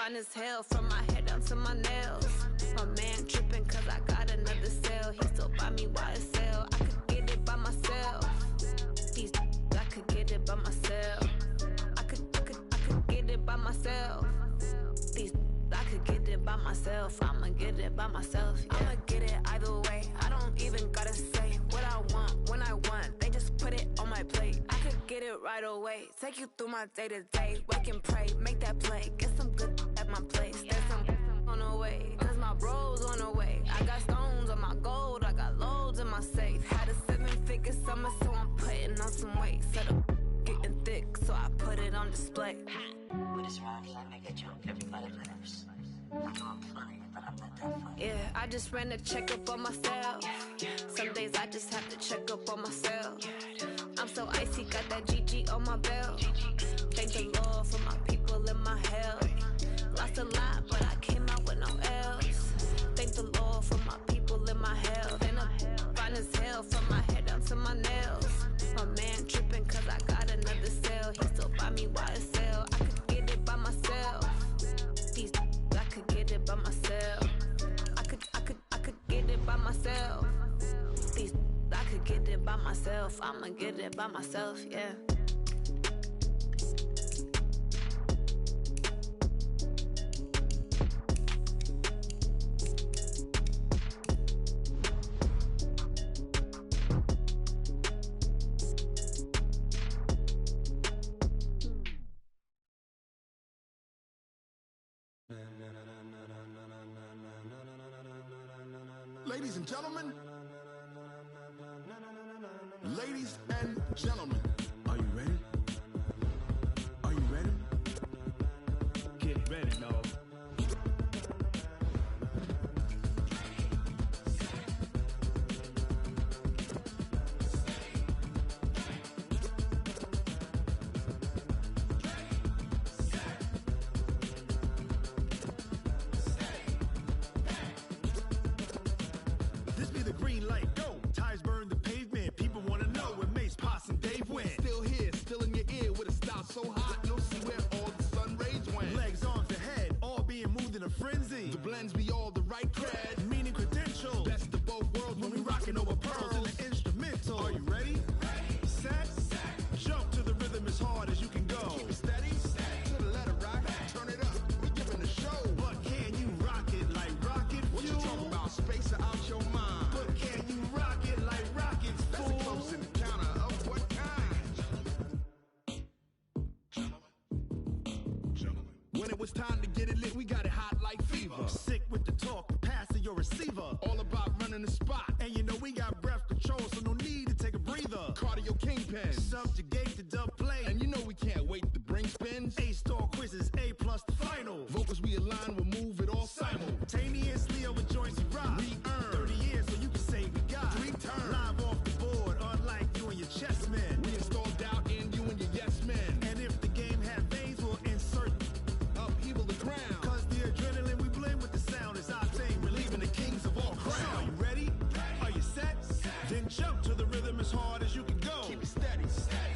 fine as hell from my head down to my nails. My man tripping cause I got another sale. He still buy me YSL. I could get it by myself. These I could get it by myself. I could get it by myself. These I could get it by myself. I'ma get it by myself. Yeah. I'ma get it either way. I don't even gotta say what I want when I want. They just put it on my plate. I could get it right away. Take you through my day to day. Wake and pray, make that play. Get some good at my place. There's some on the way. Cause my bros on the way. I got stones on my gold. I got loads in my safe. Had a 7-figure summer, so I'm putting on some weight. Set up getting thick, so I put it on display. With this rhymes, I make a joke. Everybody laughs. I know I'm funny, but I'm not that funny. Yeah, I just ran a checkup on myself. Some days I just have to check up on myself. I'm so icy, got that GG on my belt. Thank the Lord for my people in my health. Lost a lot, but I came out with no else. Thank the Lord for my people in my health. And I'm fine as hell from my head down to my nails. My man tripping cause I got another sale. He still buy me YSL. I could get it by myself. These I could get it by myself. I could get it by myself. These I could get it by myself. I'ma get it by myself, yeah. Ladies and gentlemen, ladies and gentlemen, are you ready? Are you ready? Get ready, no. Frenzy. The blends be all the right cred, meaning credential. Best of both worlds when we rockin' over pearls in the instrumental. Are you ready? Set. Jump to the rhythm as hard as you can go. Keep it steady. To the letter rock. Turn it up. We giving a show. But can you rock it like rocket fuel? What you talking about? Space out your mind. But can you rock it like rockets, fool? That's a close encounter of what kind? Gentlemen. When it was time to get it lit, we got it hot like fever. Sick with the talk, passing your receiver. All about running the spot. And you know we got breath control, so no need to take a breather. Cardio kingpin, subjugate the dub play. And you know we can't wait to bring spins. A-star quizzes, A+ the final. Vocals we align, we'll move it all simultaneously over joints we rock. We earn 30 years, so you can say we got 3 turns. Live off the board, unlike you and your chess men. We install doubt in you and your yes men. And if the game had veins, we'll insert upheaval the ground. Cause the adrenaline we blend with the sound is our thing, relieving the kings of all crowns. So are you ready? Are you set? Then jump to the rhythm as hard as you can go. Keep it steady,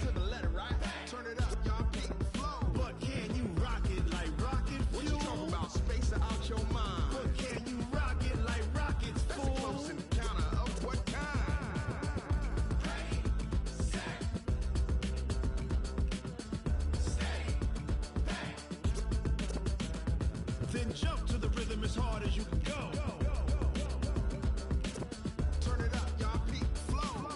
to the letter, right? Turn it up, y'all keep the flow. But can you rock it like rocket fuel? What you talking about? Space out your mind. But can you rock it like rockets, fool? That's a close encounter of what kind? Ready, set, steady, back. Then jump to the rhythm as hard as you can go. Turn it up, y'all peak flow.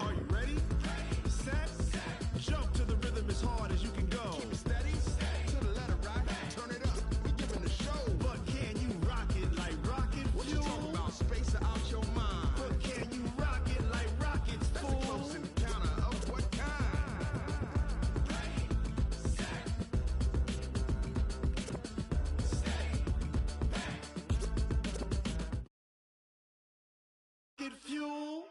Are you ready? Set. Jump to the rhythm as hard as you can go. Keep it steady. To the letter rock. Turn it up. We giving a show. But can you rock it like rocket fuel? What you talking about? Space out your mind. But can you rock it like rockets, fool? That's a close encounter of what kind? Ready, set, steady, back. Get fuel.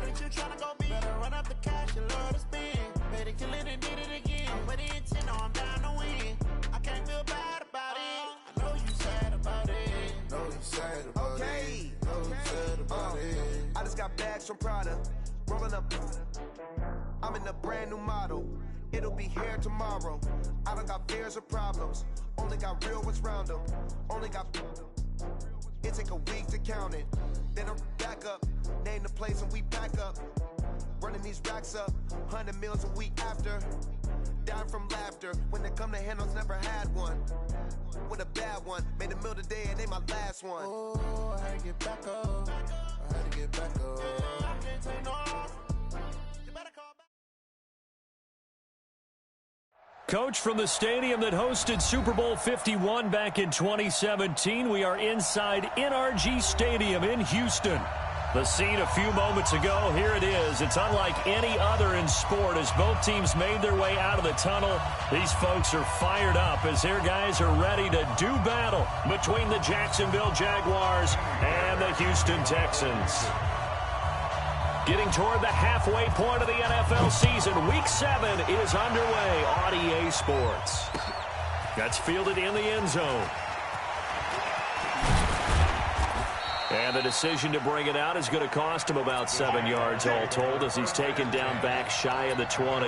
that you tryna go be. Better run up the cash and love to spend. Better kill it and did it again. I'm with the intent, no, I'm down to win. I can't feel bad about it. I know you sad about it. Know you sad about it. Know you sad about it. I just got bags from Prada. Rolling up. I'm in a brand new model. It'll be here tomorrow. I don't got fears or problems. Only got real ones round them. Only got. It take a week to count it. Then I'm back up. Name the place and we back up. Running these racks up. 100 meals a week after. Dying from laughter. When they come to handles, never had one. With a bad one. Made a meal today and they my last one. Oh, I had to get back up. I had to get back up. I can't take no off. You better call back. Coach, from the stadium that hosted Super Bowl 51 back in 2017, we are inside NRG Stadium in Houston. The scene a few moments ago, here it is. It's unlike any other in sport as both teams made their way out of the tunnel. These folks are fired up as their guys are ready to do battle between the Jacksonville Jaguars and the Houston Texans. Getting toward the halfway point of the NFL season, Week 7 is underway on EA Sports. That's fielded in the end zone. And the decision to bring it out is going to cost him about 7 yards all told as he's taken down back shy of the 20.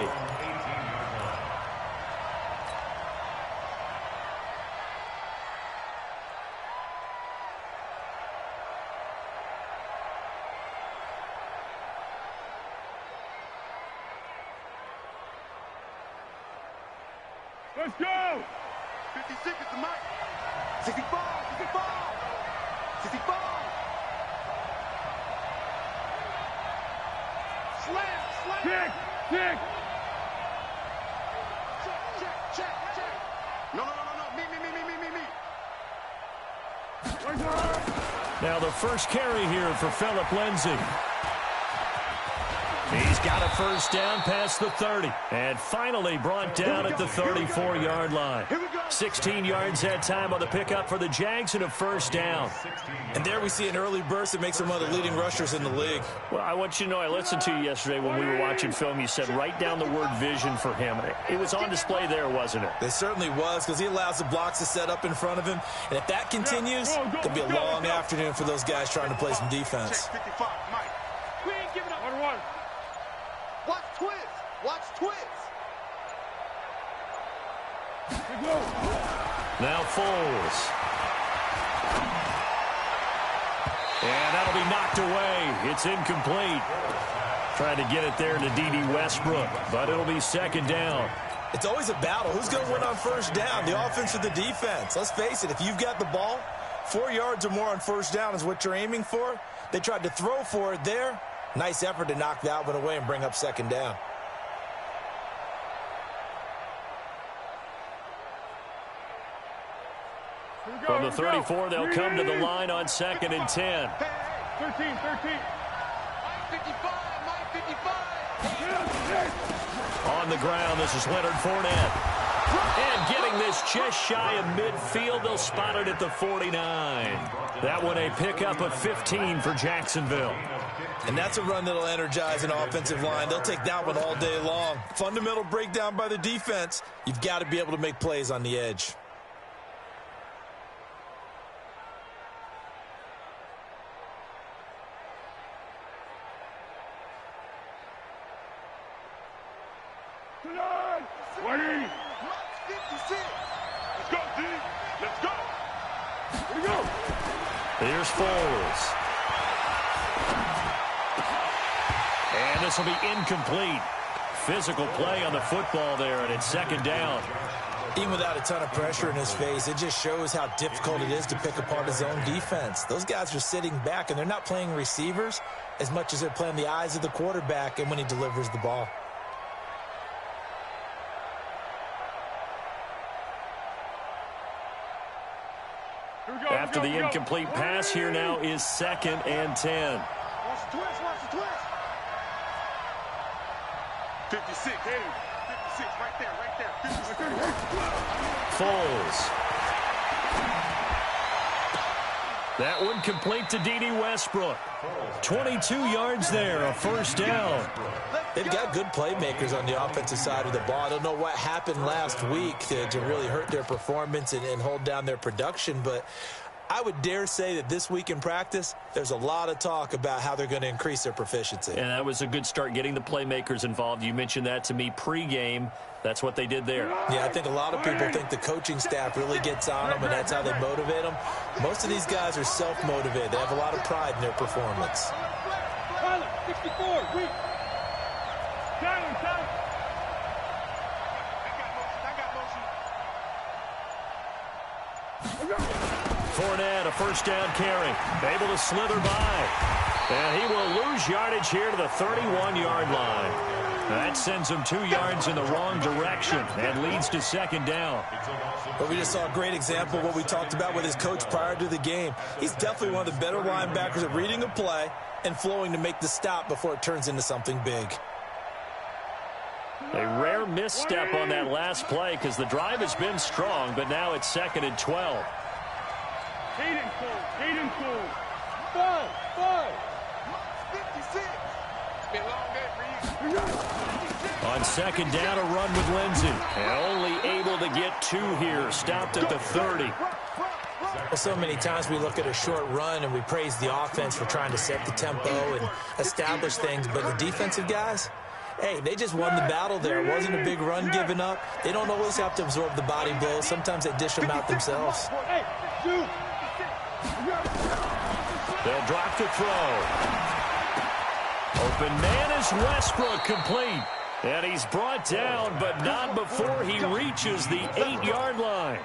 Let's go! 56 is the mic. 65, 65, 65. Slam, slam. Check, check. Check. No. Me. Now the first carry here for Phillip Lindsay. He's got a first down past the 30. And finally brought down at the 34-yard line. 16 yards that time on the pickup for the Jags and a first down. And there we see an early burst that makes him one of the leading rushers in the league. Well, I want you to know, I listened to you yesterday when we were watching film. You said write down the word vision for him. It was on display there, wasn't it? It certainly was, because he allows the blocks to set up in front of him. And if that continues, it'll be a long afternoon for those guys trying to play some defense. 55, Mike. We ain't giving up. 1-1. Watch twist. Now Foles. And that'll be knocked away. It's incomplete. Trying to get it there to D.D. Westbrook, but it'll be second down. It's always a battle. Who's going to win on first down, the offense or the defense? Let's face it, if you've got the ball, 4 yards or more on first down is what you're aiming for. They tried to throw for it there. Nice effort to knock that one away and bring up second down. From the 34, they'll come to the line on 2nd and 10. 13. Mike 55. On the ground, this is Leonard Fournette. And getting this just shy of midfield, they'll spot it at the 49. That one a pickup of 15 for Jacksonville. And that's a run that'll energize an offensive line. They'll take that one all day long. Fundamental breakdown by the defense. You've got to be able to make plays on the edge. Here's Foles. And this will be incomplete. Physical play on the football there, and it's second down. Even without a ton of pressure in his face, it just shows how difficult it is to pick apart his own defense. Those guys are sitting back, and they're not playing receivers as much as they're playing the eyes of the quarterback and when he delivers the ball. After the incomplete pass, here now is 2nd and 10. Watch the twist. 56, hey. 56, right there. 56. Foles. That one complete to D.D. Westbrook. 22 yards there, a first down. They've got good playmakers on the offensive side of the ball. I don't know what happened last week to really hurt their performance and hold down their production, but I would dare say that this week in practice, there's a lot of talk about how they're going to increase their proficiency. And that was a good start, getting the playmakers involved. You mentioned that to me pregame. That's what they did there. Yeah, I think a lot of people think the coaching staff really gets on them, and that's how they motivate them. Most of these guys are self-motivated. They have a lot of pride in their performance. 64, weak. Fournette, a first down carry. Able to slither by. And he will lose yardage here to the 31-yard line. That sends him 2 yards in the wrong direction and leads to second down. But we just saw a great example of what we talked about with his coach prior to the game. He's definitely one of the better linebackers at reading a play and flowing to make the stop before it turns into something big. A rare misstep on that last play because the drive has been strong, but now it's 2nd and 12. Hayden Cole. 5. 56. Been a long day for you. On second down, a run with Lindsey. And only able to get 2 here. Stopped at the 30. Well, so many times we look at a short run and we praise the offense for trying to set the tempo and establish things, but the defensive guys, hey, they just won the battle there. It wasn't a big run given up. They don't always have to absorb the body blows. Sometimes they dish them out themselves. They'll drop the throw. Open man is Westbrook, complete. And he's brought down, but not before he reaches the 8-yard line.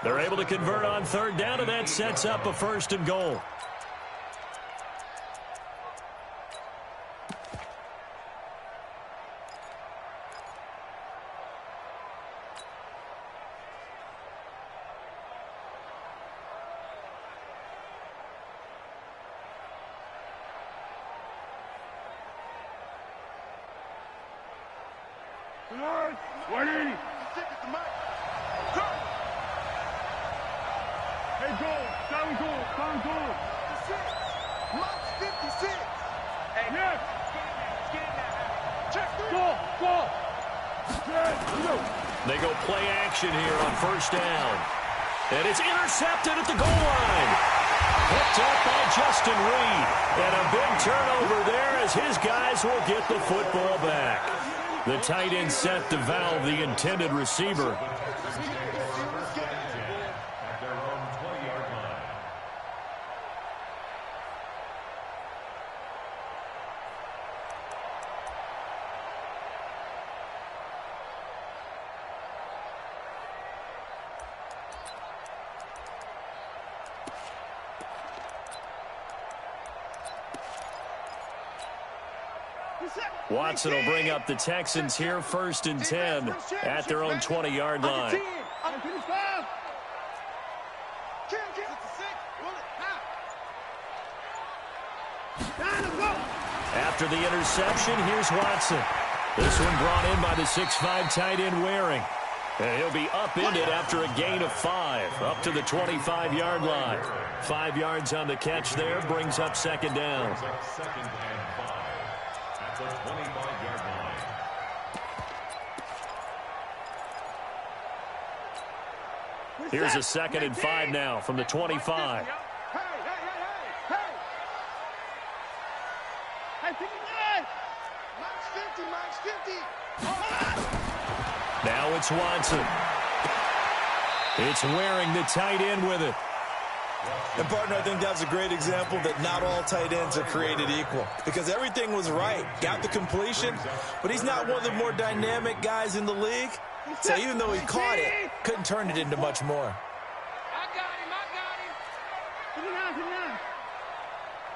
They're able to convert on third down, and that sets up a 1st and goal. They go play action here on first down. And it's intercepted at the goal line. Picked up by Justin Reed. And a big turnover there as his guys will get the football back. The tight end set to valve the intended receiver. Watson will bring up the Texans here, 1st and 10 at their own 20-yard line. After the interception, here's Watson. This one brought in by the 6'5" tight end Waring. And he'll be upended after a gain of 5, up to the 25-yard line. 5 yards on the catch there, brings up second down. The 25-yard line. Here's a 2nd and 5 now from the 25. Now it's Watson. It's Waring, the tight end, with it. And, partner, I think that's a great example that not all tight ends are created equal, because everything was right. Got the completion, but he's not one of the more dynamic guys in the league. So even though he caught it, couldn't turn it into much more. I got him. Put it down.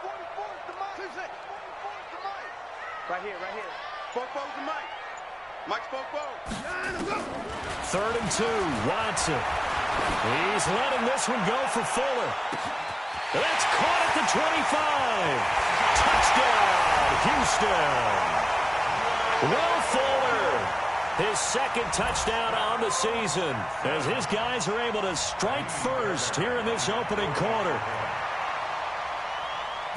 44's the mic. 44's the mic. Right here. 44's the mic. Mike's 44. 3rd and 2, Watson. He's letting this one go for Fuller. That's caught at the 25. Touchdown, Houston. Will Fuller, his 2nd touchdown on the season, as his guys are able to strike first here in this opening quarter.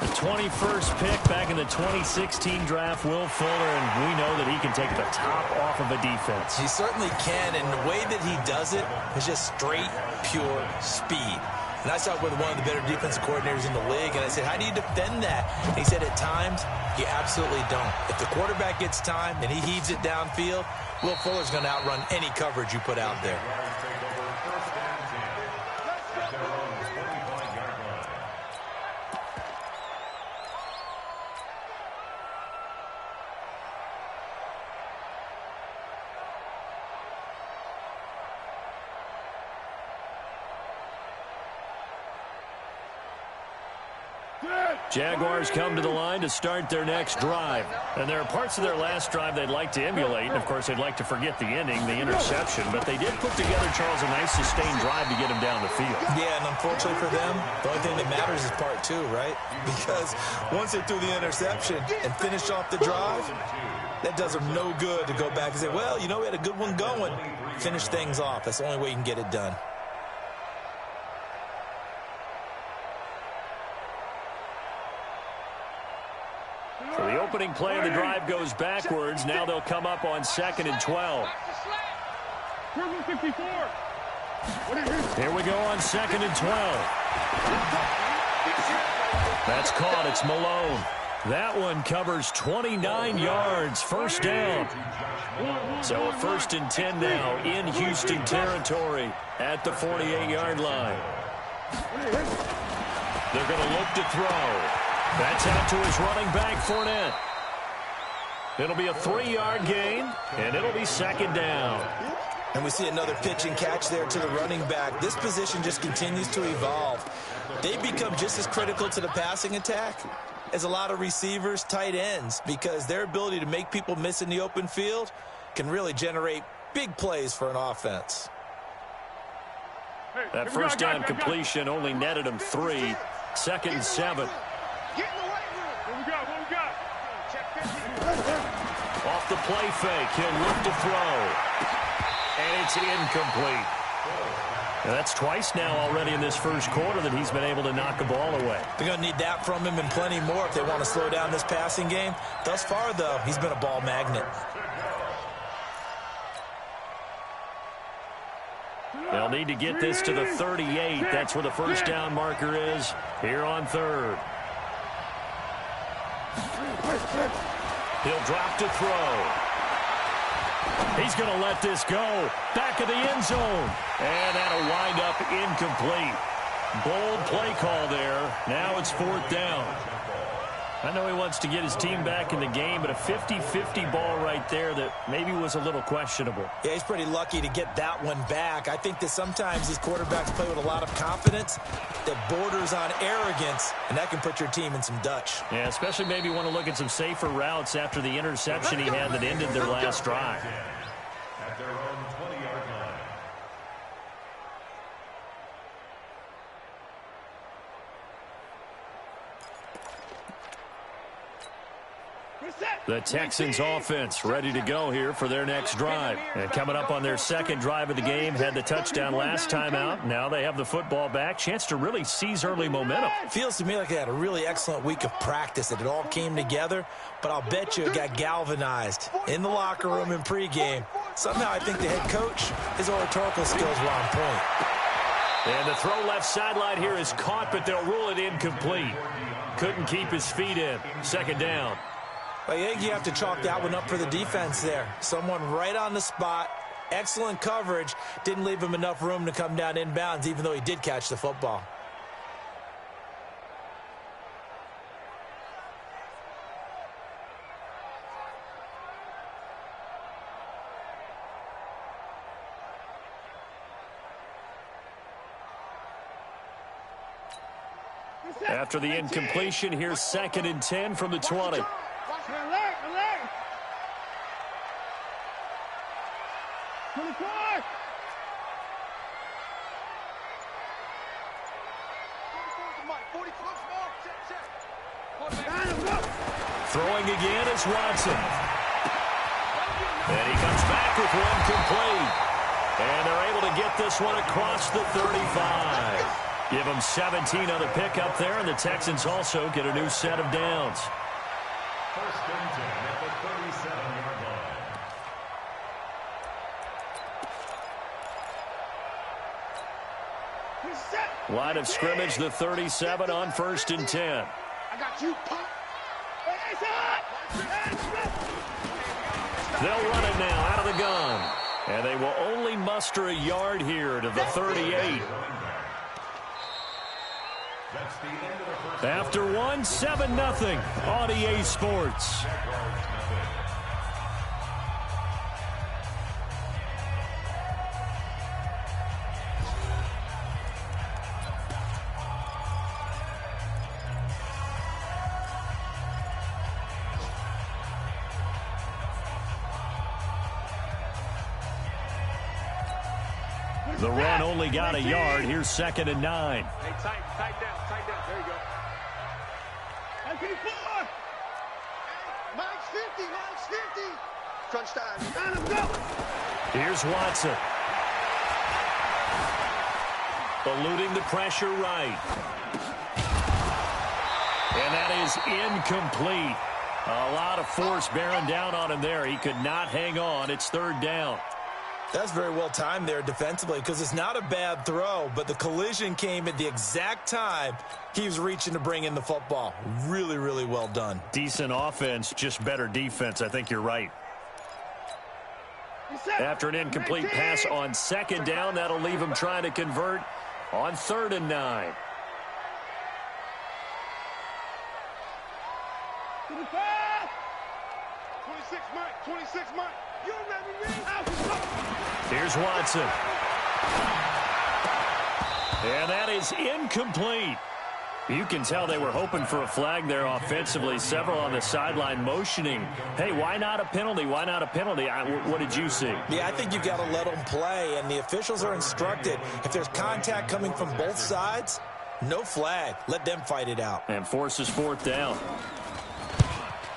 The 21st pick back in the 2016 draft, Will Fuller, and we know that he can take the top off of a defense. He certainly can, and the way that he does it is just straight, pure speed. And I talked with one of the better defensive coordinators in the league, and I said, how do you defend that? And he said, at times, you absolutely don't. If the quarterback gets time and he heaves it downfield, Will Fuller's going to outrun any coverage you put out there. Jaguars come to the line to start their next drive. And there are parts of their last drive they'd like to emulate. And, of course, they'd like to forget the ending, the interception. But they did put together, Charles, a nice sustained drive to get him down the field. Yeah, and unfortunately for them, the only thing that matters is part two, right? Because once they threw the interception and finished off the drive, that does them no good to go back and say, well, you know, we had a good one going. Finish things off. That's the only way you can get it done. So the opening play of the drive goes backwards. Now they'll come up on 2nd and 12. Here we go on 2nd and 12. That's caught. It's Malone. That one covers 29 yards. First down. So a 1st and 10 now in Houston territory at the 48-yard line. They're going to look to throw. That's out to his running back, Fournette. It'll be a 3-yard gain, and it'll be 2nd down. And we see another pitch and catch there to the running back. This position just continues to evolve. They become just as critical to the passing attack as a lot of receivers, tight ends, because their ability to make people miss in the open field can really generate big plays for an offense. That first down completion only netted him 3. 2nd and 7. Off the play fake, he'll look to throw. And it's incomplete. Now that's twice now already in this first quarter that he's been able to knock a ball away. They're going to need that from him and plenty more if they want to slow down this passing game. Thus far, though, he's been a ball magnet. They'll need to get this to the 38. That's where the first down marker is here on 3rd. He'll drop to throw. He's going to let this go. Back of the end zone. And that'll wind up incomplete. Bold play call there. Now it's 4th down. I know he wants to get his team back in the game, but a 50-50 ball right there that maybe was a little questionable. Yeah, he's pretty lucky to get that one back. I think that sometimes these quarterbacks play with a lot of confidence that borders on arrogance, and that can put your team in some Dutch. Yeah, especially maybe want to look at some safer routes after the interception he had that ended their last drive. At their own 20-yard line. The Texans offense ready to go here for their next drive. And coming up on their 2nd drive of the game, had the touchdown last time out. Now they have the football back. Chance to really seize early momentum. Feels to me like they had a really excellent week of practice, that it all came together. But I'll bet you it got galvanized in the locker room in pregame. Somehow I think the head coach, his oratorical skills were on point. And the throw left sideline here is caught, but they'll rule it incomplete. Couldn't keep his feet in. 2nd down. I think you have to chalk that one up for the defense there. Someone right on the spot, excellent coverage, didn't leave him enough room to come down inbounds, even though he did catch the football. After the incompletion, here's 2nd and 10 from the 20. Throwing again is Watson. And he comes back with one complete. And they're able to get this one across the 35. Give them 17 on the pickup there, and the Texans also get a new set of downs. First and 10 at the 37-yard line. Line of scrimmage, the 37 on 1st and 10. I got you, punk. They'll run it now out of the gun. And they will only muster a yard here to the 38. After one, 7-0 on EA Sports. The run only got a yard. Here's 2nd and 9. Hey, tight down. There you go. MP4. Mike's 50. Crunch time. Let him go. Here's Watson. Eluding the pressure right. And that is incomplete. A lot of force bearing down on him there. He could not hang on. It's 3rd down. That's very well timed there defensively because it's not a bad throw, but the collision came at the exact time he was reaching to bring in the football. Really, really well done. Decent offense, just better defense. I think you're right. After an incomplete pass on 2nd down, that'll leave him trying to convert on 3rd and 9. 26 Mike. You remember me? Here's Watson. And that is incomplete. You can tell they were hoping for a flag there offensively. Several on the sideline motioning. Hey, why not a penalty? Why not a penalty? What did you see? Yeah, I think you've got to let them play, and the officials are instructed. If there's contact coming from both sides, no flag. Let them fight it out. And forces 4th down.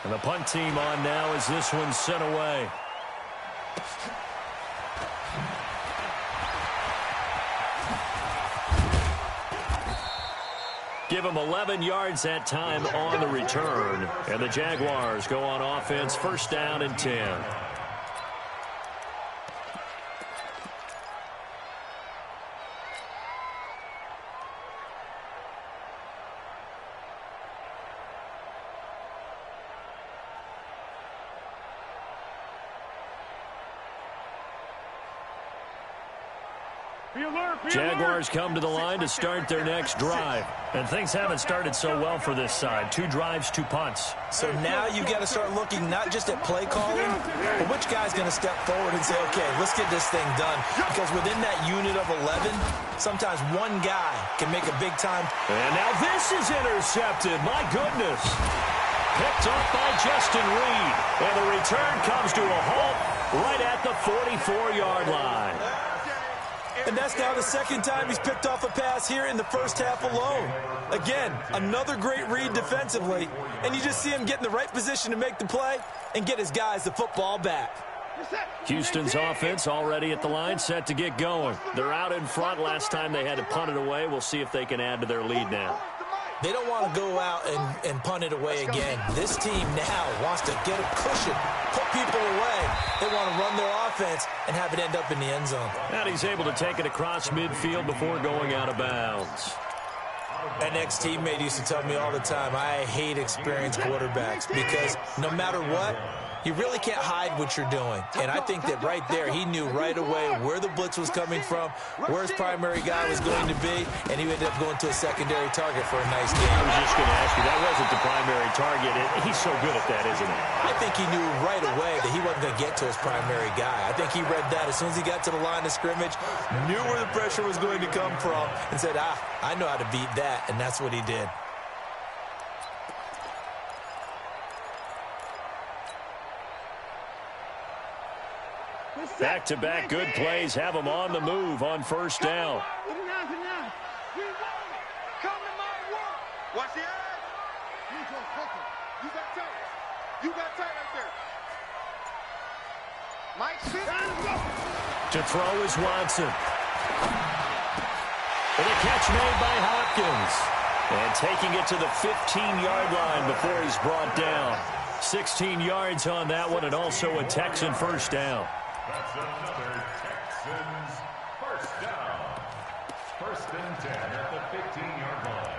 And the punt team on now as this one's sent away. Give them 11 yards that time on the return. And the Jaguars go on offense, 1st down and 10. Jaguars come to the line to start their next drive. And things haven't started so well for this side. 2 drives, 2 punts. So now you've got to start looking not just at play calling, but which guy's going to step forward and say, okay, let's get this thing done. Because within that unit of 11, sometimes one guy can make a big time. And now this is intercepted. My goodness. Picked up by Justin Reed. And the return comes to a halt right at the 44-yard line. And that's now the 2nd time he's picked off a pass here in the 1st half alone. Again, another great read defensively, and you just see him get in the right position to make the play and get his guys the football back. Houston's offense already at the line, set to get going. They're out in front. Last time they had to punt it away. We'll see if they can add to their lead now. They don't want to go out and punt it away again. This team now wants to get a cushion, put people away. They want to run their offense and have it end up in the end zone. And he's able to take it across midfield before going out of bounds. An ex-teammate used to tell me all the time, I hate experienced quarterbacks because no matter what, you really can't hide what you're doing. And I think that right there, he knew right away where the blitz was coming from, where his primary guy was going to be, and he ended up going to a secondary target for a nice game. I was just going to ask you, that wasn't the primary target. He's so good at that, isn't he? I think he knew right away that he wasn't going to get to his primary guy. I think he read that as soon as he got to the line of scrimmage, knew where the pressure was going to come from, and said, I know how to beat that, and that's what he did. Back-to-back good plays have them on the move on 1st down. Come to my world. Watch the eyes. You got tight. You got tight right there. Mike, sit. To throw is Watson. And a catch made by Hopkins. And taking it to the 15-yard line before he's brought down. 16 yards on that one, and also a Texan first down. That's another Texans first down. First and 10 at the 15-yard line.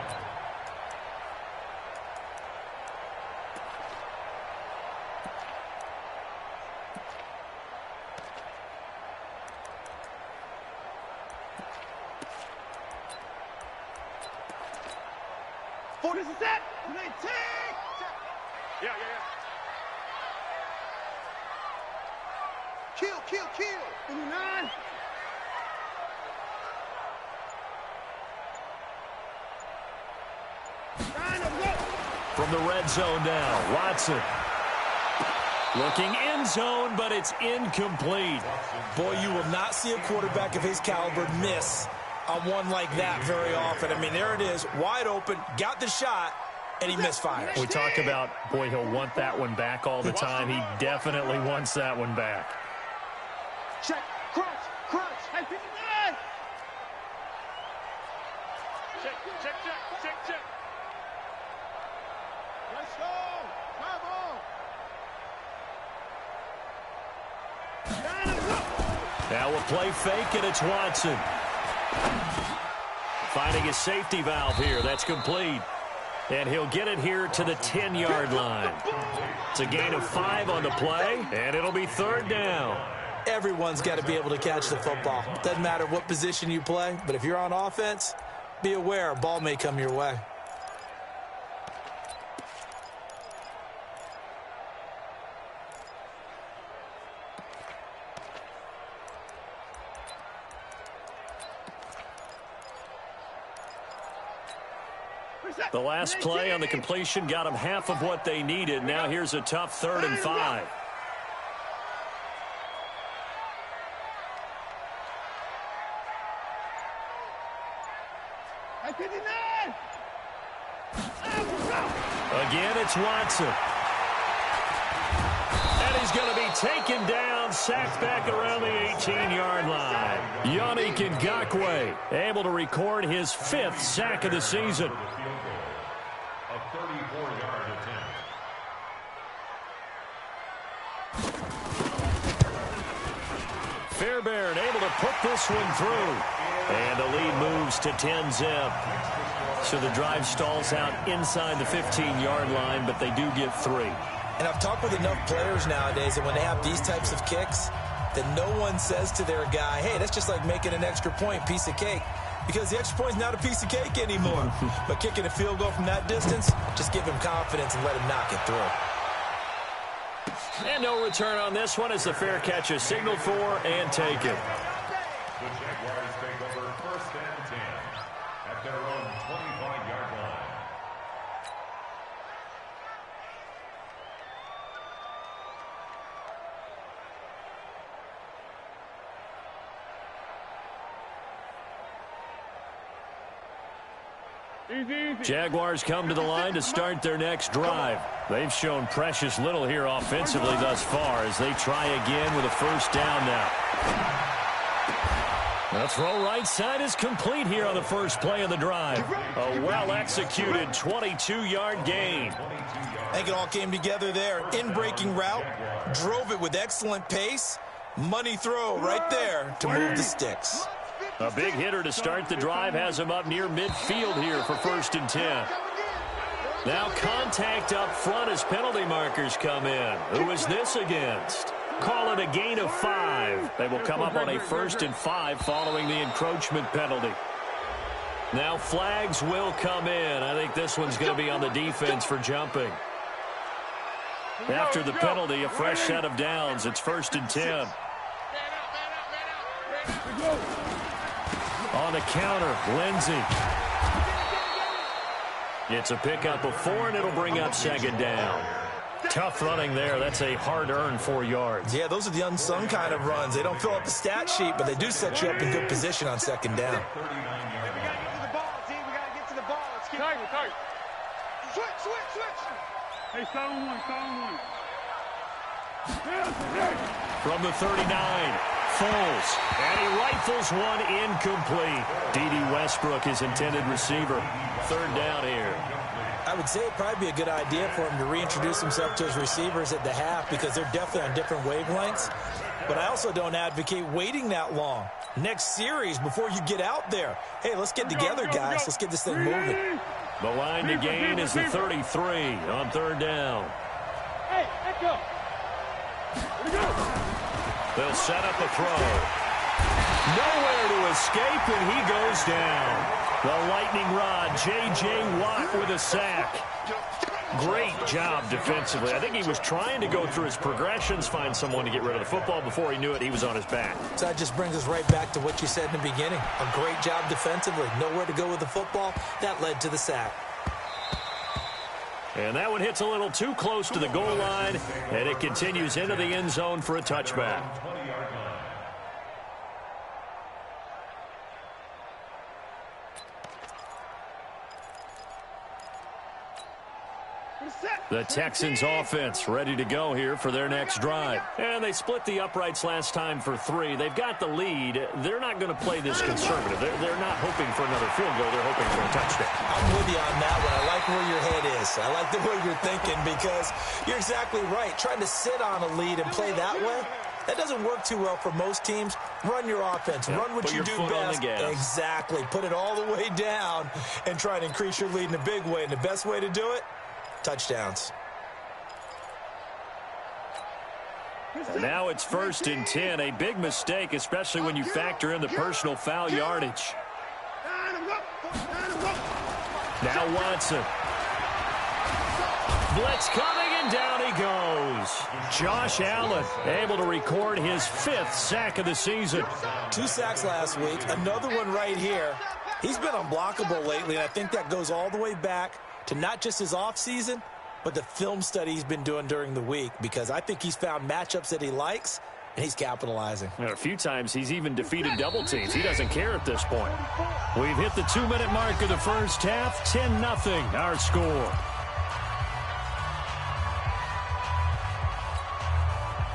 For this is it. Yeah. Kill. 59. From the red zone now, Watson. Looking end zone, but it's incomplete. Boy, you will not see a quarterback of his caliber miss on one like that very often. I mean, there it is, wide open, got the shot, and he misfires. We talk about, boy, he'll want that one back all the time. He definitely wants that one back. Check, crunch. Hey, 59. Check. Let's go. Come on. Now we'll play fake, and it's Watson. Finding his safety valve here. That's complete. And he'll get it here to the 10-yard line. It's a gain of 5 on the play, and it'll be third down. Everyone's got to be able to catch the football. Doesn't matter what position you play, but if you're on offense, be aware a ball may come your way. The last play on the completion got them half of what they needed. Now here's a tough 3rd and 5. Again, it's Watson. And he's going to be taken down, sacked back around the 18-yard line. Yannick Ngakoue able to record his 5th sack of the season. A 34-yard attempt. Fairbairn able to put this one through. And the lead moves to 10-zip. So the drive stalls out inside the 15-yard line, but they do get 3. And I've talked with enough players nowadays that when they have these types of kicks, that no one says to their guy, hey, that's just like making an extra point, piece of cake. Because the extra point is not a piece of cake anymore. But kicking a field goal from that distance, just give him confidence and let him knock it through. And no return on this one as the fair catch is signaled for and taken. The Jaguars take over first and 10 at their own 25-yard line. Jaguars come to the line to start their next drive. They've shown precious little here offensively thus far as they try again with a first down now. The throw right side is complete here on the first play of the drive. A well-executed 22-yard gain. I think it all came together there. In-breaking route, drove it with excellent pace. Money throw right there to move the sticks. A big hitter to start the drive has him up near midfield here for first and 10. Now contact up front as penalty markers come in. Who is this against? Call it a gain of 5. They will come up on a first and 5 following the encroachment penalty. Now flags will come in. I think this one's going to be on the defense for jumping. After the penalty, a fresh set of downs. It's first and 10. On the counter, Lindsey. It's a pickup of 4, and it'll bring up second down. Tough running there. That's a hard-earned 4 yards. Yeah, those are the unsung kind of runs. They don't fill up the stat sheet, but they do set you up in good position on second down. We got to get to the ball, team. We got to get to the ball. Let's keep it. Switch. Hey, start on one. From the 39, Foles. And he rifles one incomplete. D.D. Westbrook, his intended receiver. Third down here. I would say it'd probably be a good idea for him to reintroduce himself to his receivers at the half because they're definitely on different wavelengths. But I also don't advocate waiting that long. Next series before you get out there. Hey, let's get together, guys. Let's get this thing moving. The line to gain is the 33 on third down. Hey, let's go. They'll set up a throw. Nowhere to escape, and he goes down. The lightning rod, J.J. Watt with a sack. Great job defensively. I think he was trying to go through his progressions, find someone to get rid of the football. Before he knew it, he was on his back. So that just brings us right back to what you said in the beginning. A great job defensively. Nowhere to go with the football. That led to the sack. And that one hits a little too close to the goal line, and it continues into the end zone for a touchback. The Texans offense ready to go here for their next drive. And they split the uprights last time for 3. They've got the lead. They're not going to play this conservative. They're not hoping for another field goal. They're hoping for a touchdown. I'm with you on that one. I like where your head is. I like the way you're thinking because you're exactly right. Trying to sit on a lead and play that way, that doesn't work too well for most teams. Run your offense. Run what you do best. Exactly. Put it all the way down and try to increase your lead in a big way. And the best way to do it, touchdowns. And now it's 1st and 10. A big mistake, especially when you factor in the personal foul yardage. Now Watson. Blitz coming, and down he goes. Josh Allen able to record his 5th sack of the season. 2 sacks last week. Another one right here. He's been unblockable lately, and I think that goes all the way back to not just his offseason, but the film study he's been doing during the week, because I think he's found matchups that he likes, and he's capitalizing. And a few times he's even defeated double teams. He doesn't care at this point. We've hit the 2-minute mark of the first half. 10-0 our score.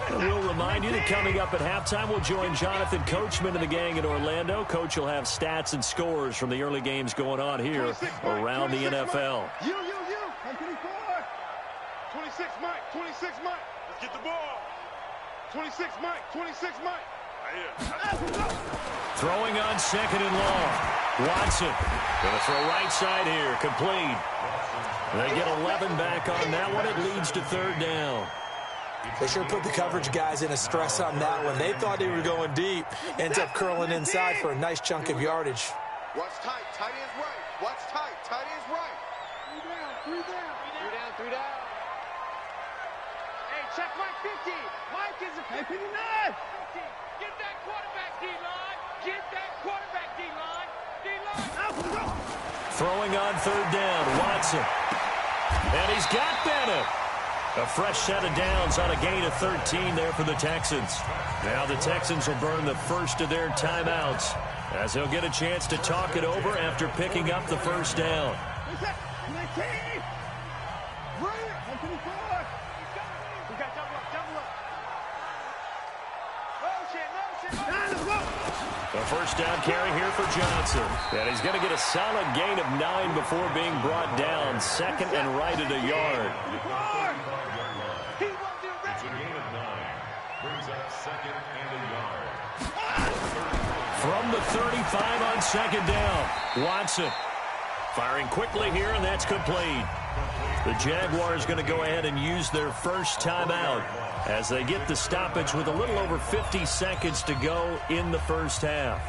And we'll remind you that coming up at halftime, we'll join Jonathan Coachman and the gang in Orlando. Coach will have stats and scores from the early games going on here around the NFL. You. 26 Mike, 26 Mike. Let's get the ball. 26 Mike, 26 Mike. Right here. Throwing on 2nd and long. Watson going to throw right side here, complete. They get 11 back on that one. It leads to 3rd down. They sure put the coverage guys in a stress on that one. They thought they were going deep. Ends up curling inside for a nice chunk of yardage. Watch tight. Tight is right. Watch tight. Tight is right. 3 down. Hey, check Mike 50. Mike is a 59. Get that quarterback, D-line. Get that quarterback, D-line. D-line. Throwing on 3rd down, Watson. And he's got Bennett. A fresh set of downs on a gain of 13 there for the Texans. Now the Texans will burn the first of their timeouts as they'll get a chance to talk it over after picking up the first down. The first down carry here for Johnson. And he's going to get a solid gain of 9 before being brought down. 2nd and right at a yard. It's a gain of 9. Brings up 2nd and a yard. From the 35 on 2nd down, Watson firing quickly here, and that's complete. The Jaguars going to go ahead and use their first timeout as they get the stoppage with a little over 50 seconds to go in the first half.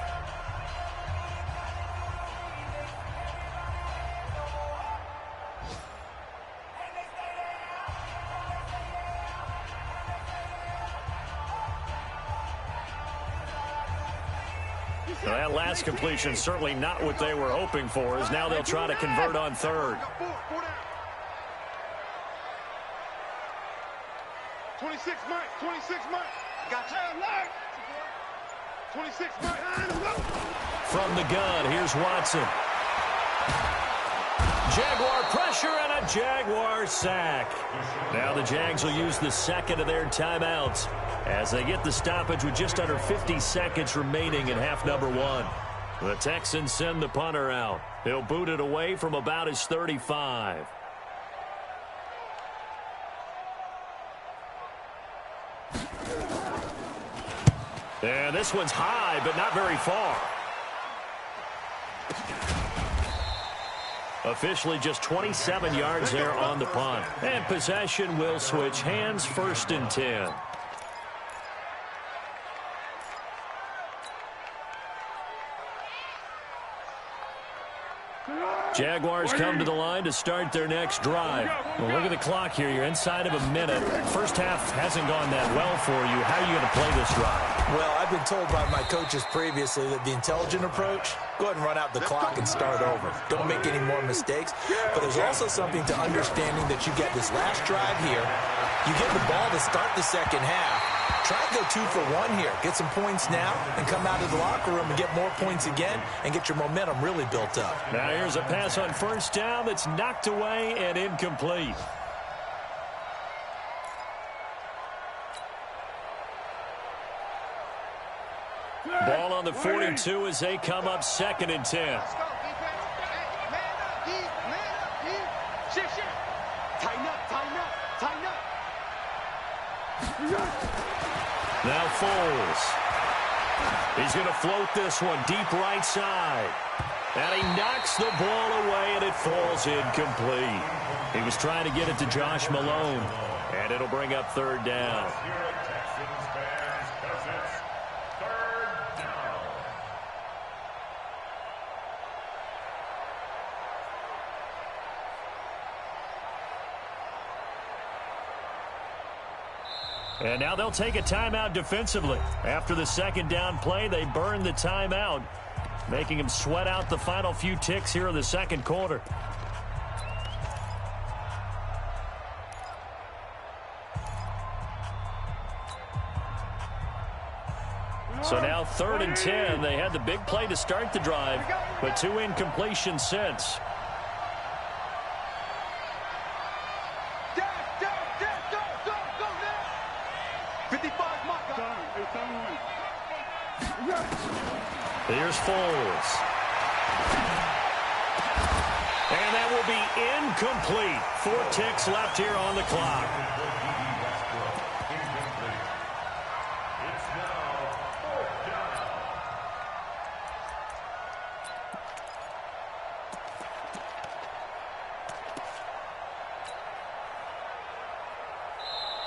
Well, that last completion certainly not what they were hoping for, as now they'll try to convert on 3rd. 26 Mike, 26 Mike. Gotcha. 26 Mike. From the gun, here's Watson. Jaguar pressure and a Jaguar sack. Now the Jags will use the second of their timeouts as they get the stoppage with just under 50 seconds remaining in half number one. The Texans send the punter out. He'll boot it away from about his 35. And this one's high, but not very far. Officially just 27 yards there on the punt. And possession will switch hands, 1st and 10. Jaguars come to the line to start their next drive. Well, look at the clock here. You're inside of a minute. First half hasn't gone that well for you. How are you going to play this drive? Well, I've been told by my coaches previously that the intelligent approach, go ahead and run out the clock and start over. Don't make any more mistakes. But there's also something to understanding that you get this last drive here. You get the ball to start the second half. Try and go 2 for 1 here. Get some points now and come out of the locker room and get more points again and get your momentum really built up. Now here's a pass on 1st down that's knocked away and incomplete. Ball on the 42 as they come up 2nd and 10. Let's go, defense. Hey, man up, D. Man up, D. Shit. Tighten up. Now Foles. He's going to float this one deep right side. And he knocks the ball away, and it falls incomplete. He was trying to get it to Josh Malone, and it'll bring up 3rd down. And now they'll take a timeout defensively. After the 2nd down play, they burn the timeout, making them sweat out the final few ticks here in the 2nd quarter. So now 3rd and 10. They had the big play to start the drive, but 2 incompletions since. Here's Foles. And that will be incomplete. 4 ticks left here on the clock. It's now 4th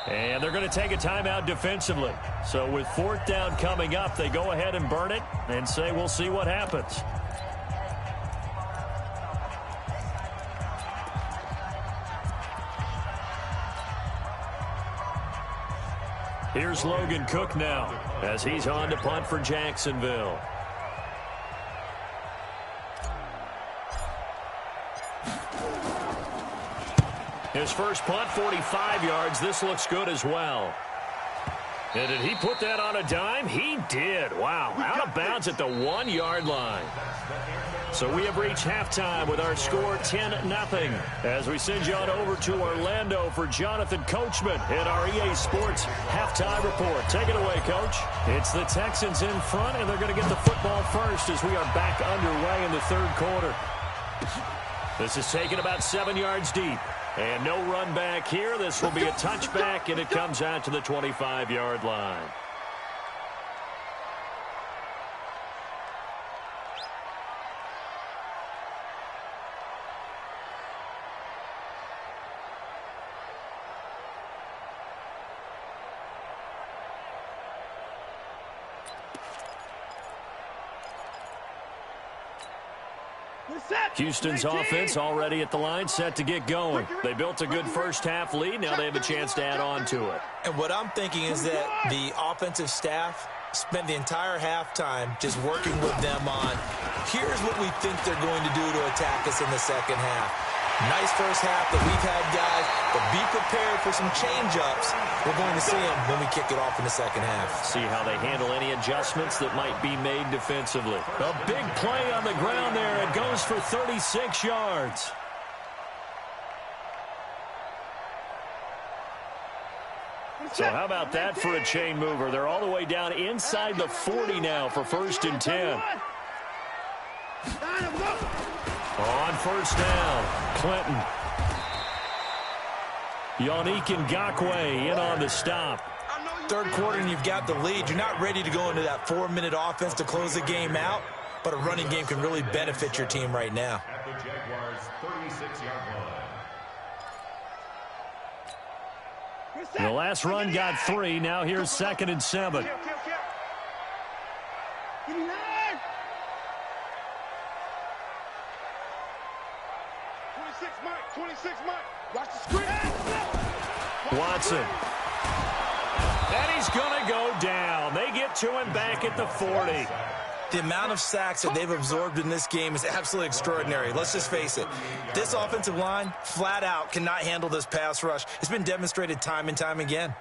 down. And they're going to take a timeout defensively. So with 4th down coming up, they go ahead and burn it and say we'll see what happens. Here's Logan Cook now as he's on to punt for Jacksonville. His first punt, 45 yards. This looks good as well. And did he put that on a dime? He did. Wow. Out of bounds at the 1-yard line. So we have reached halftime with our score 10-0. As we send you on over to Orlando for Jonathan Coachman in our EA Sports halftime report. Take it away, Coach. It's the Texans in front, and they're going to get the football first as we are back underway in the 3rd quarter. This is taken about 7 yards deep. And no run back here. This will be a touchback, and it comes out to the 25-yard line. Houston's offense already at the line, set to get going. They built a good first half lead. Now they have a chance to add on to it. And what I'm thinking is that the offensive staff spent the entire halftime just working with them on, here's what we think they're going to do to attack us in the second half. Nice first half that we've had, guys, but be prepared for some change-ups. We're going to see them when we kick it off in the second half. See how they handle any adjustments that might be made defensively. A big play on the ground there. It goes for 36 yards. So how about that for a chain mover? They're all the way down inside the 40 now for 1st and 10. On 1st down, Clinton. Yannick Ngakoue in on the stop. Third quarter and you've got the lead. You're not ready to go into that 4-minute offense to close the game out, but a running game can really benefit your team right now. At the Jaguars' 36-yard line. The last run got 3. Now here's 2nd and 7. 26 Mike. Watch the screen. Watson. And he's going to go down. They get to him back at the 40. The amount of sacks that they've absorbed in this game is absolutely extraordinary. Let's just face it. This offensive line, flat out, cannot handle this pass rush. It's been demonstrated time and time again.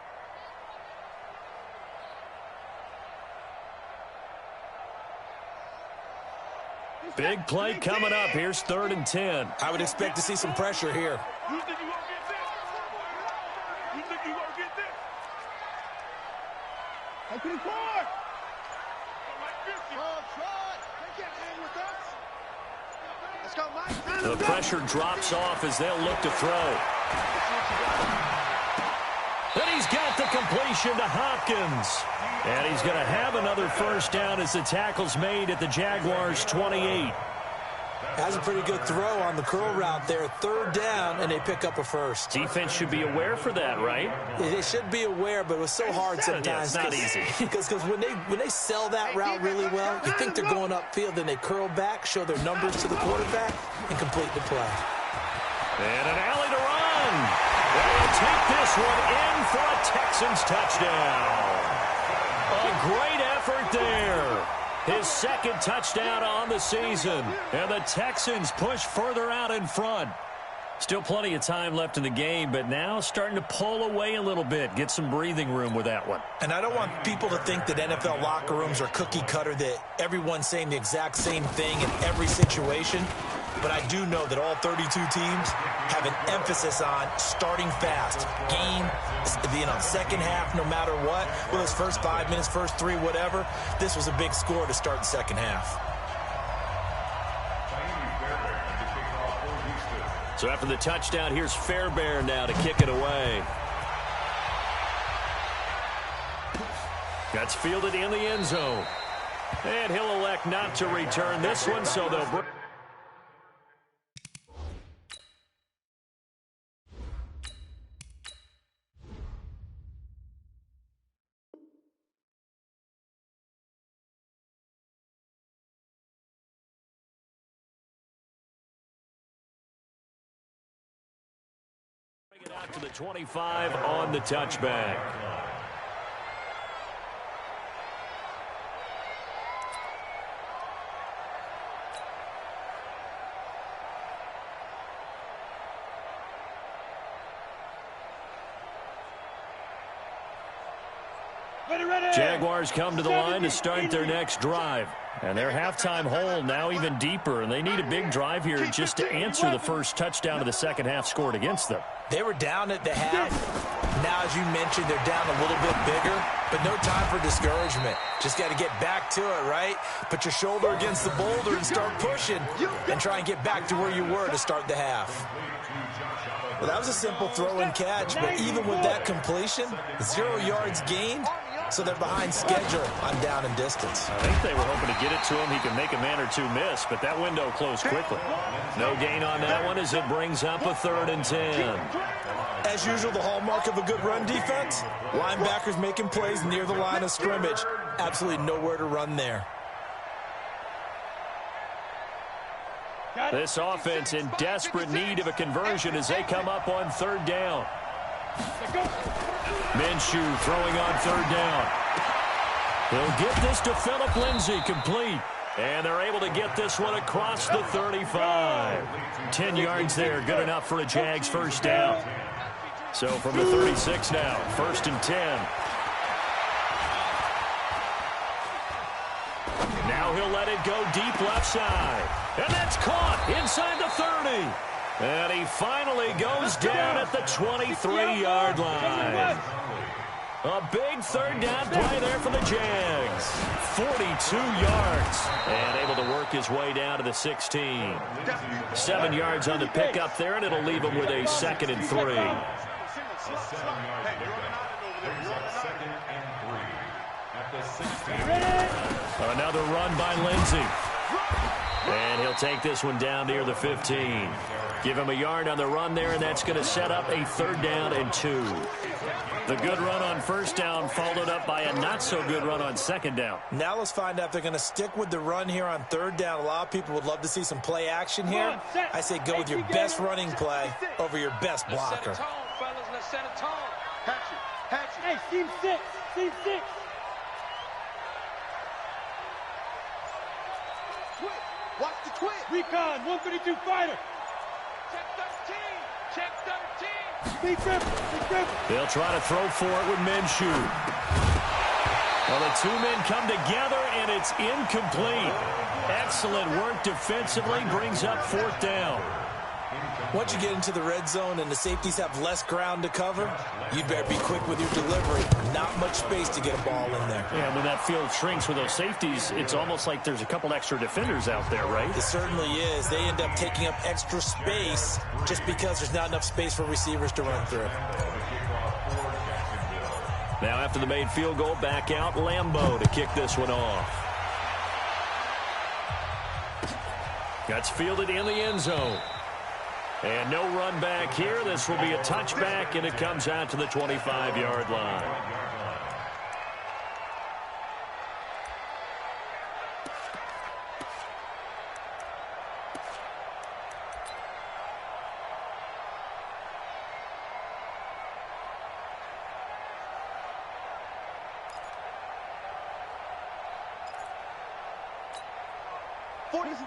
Big play coming up. Here's 3rd and 10. I would expect to see some pressure here. You think you won't get this? You think you won't get this? Open the court. Let's go, Mike. The pressure drops off as they'll look to throw. And he's got the completion to Hopkins. And he's going to have another 1st down as the tackle's made at the Jaguars' 28. Has a pretty good throw on the curl route there. 3rd down, and they pick up a 1st. Defense should be aware for that, right? They should be aware, but it was so hard sometimes. Yeah, it's not easy. Because when they sell that route really well, you think they're going upfield, then they curl back, show their numbers to the quarterback, and complete the play. And an alley to run. They'll take this one in for a Texans touchdown. A great effort there. His 2nd touchdown on the season. And the Texans push further out in front. Still plenty of time left in the game, but now starting to pull away a little bit. Get some breathing room with that one. And I don't want people to think that NFL locker rooms are cookie cutter, that everyone's saying the exact same thing in every situation. But I do know that all 32 teams have an emphasis on starting fast. Game, being on second half no matter what. Whether it's first 5 minutes, first 3, whatever. This was a big score to start the second half. So after the touchdown, here's Fairbairn now to kick it away. That's fielded in the end zone. And he'll elect not to return this one, so they'll bring... it out to the 25 on the touchback. Jaguars come to the line to start their next drive. And their halftime hole now even deeper, and they need a big drive here just to answer the first touchdown of the second half scored against them. They were down at the half. Now, as you mentioned, they're down a little bit bigger, but no time for discouragement. Just got to get back to it, right? Put your shoulder against the boulder and start pushing and try and get back to where you were to start the half. Well, that was a simple throw and catch, but even with that completion, 0 yards gained, so they're behind schedule on down and distance. I think they were hoping to get it to him. He can make a man or two miss, but that window closed quickly. No gain on that one as it brings up a 3rd and 10. As usual, the hallmark of a good run defense, linebackers making plays near the line of scrimmage. Absolutely nowhere to run there. This offense in desperate need of a conversion as they come up on 3rd down. Minshew throwing on 3rd down. He'll get this to Phillip Lindsay complete. And they're able to get this one across the 35. 10 yards there, good enough for a Jags first down. So from the 36 now, 1st and 10. Now he'll let it go deep left side. And that's caught inside the 30. And he finally goes down at the 23-yard line. A big third down play there for the Jags. 42 yards. And able to work his way down to the 16. 7 yards on the pickup there, and it'll leave him with a 2nd and 3. Another run by Lindsey. And he'll take this one down near the 15. Give him a yard on the run there, and that's going to set up a 3rd down and 2. The good run on 1st down followed up by a not-so-good run on 2nd down. Now let's find out if they're going to stick with the run here on 3rd down. A lot of people would love to see some play action here. I say go with your best running play over your best blocker. Let's set a tone, fellas. Let's set a tone. Hatchet. Hey, team 6. Team 6. Watch the twit. Recon, 132 fighter. Check 13. Check 13. Big grip. They'll try to throw for it with Minshew. Well, the 2 men come together, and it's incomplete. Excellent work defensively, brings up 4th down. Once you get into the red zone and the safeties have less ground to cover, you better be quick with your delivery. Not much space to get a ball in there. Yeah, when that field shrinks with those safeties, it's almost like there's a couple extra defenders out there, right? It certainly is. They end up taking up extra space just because there's not enough space for receivers to run through. Now after the made field goal, back out Lambeau to kick this one off. That's fielded in the end zone. And no run back here. This will be a touchback, and it comes out to the 25-yard line.